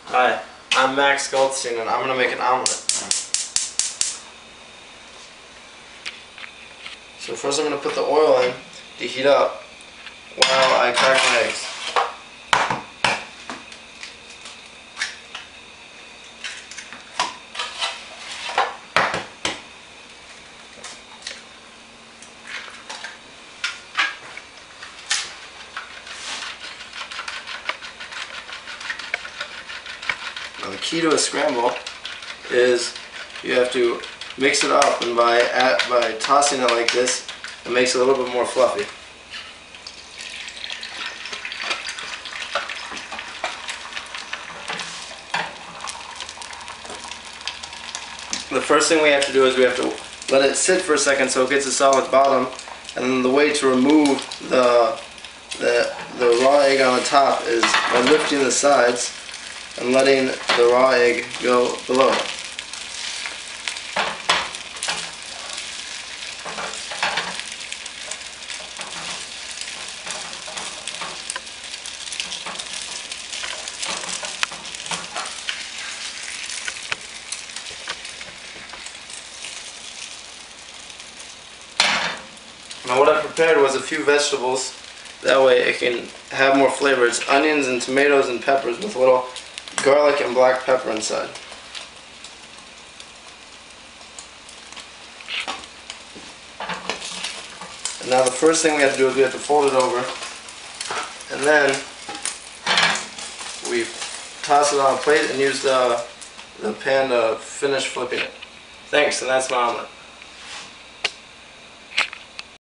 Hi, I'm Max Goldstein and I'm going to make an omelet. So first I'm going to put the oil in to heat up while I crack my eggs. Now the key to a scramble is you have to mix it up, and by tossing it like this, it makes it a little bit more fluffy. The first thing we have to do is we have to let it sit for a second so it gets a solid bottom, and then the way to remove the raw egg on the top is by lifting the sides and letting the raw egg go below. Now what I prepared was a few vegetables, that way it can have more flavor. It's onions and tomatoes and peppers with a little garlic and black pepper inside. And now the first thing we have to do is we have to fold it over, and then we toss it on a plate and use the pan to finish flipping it. Thanks, and that's my omelet.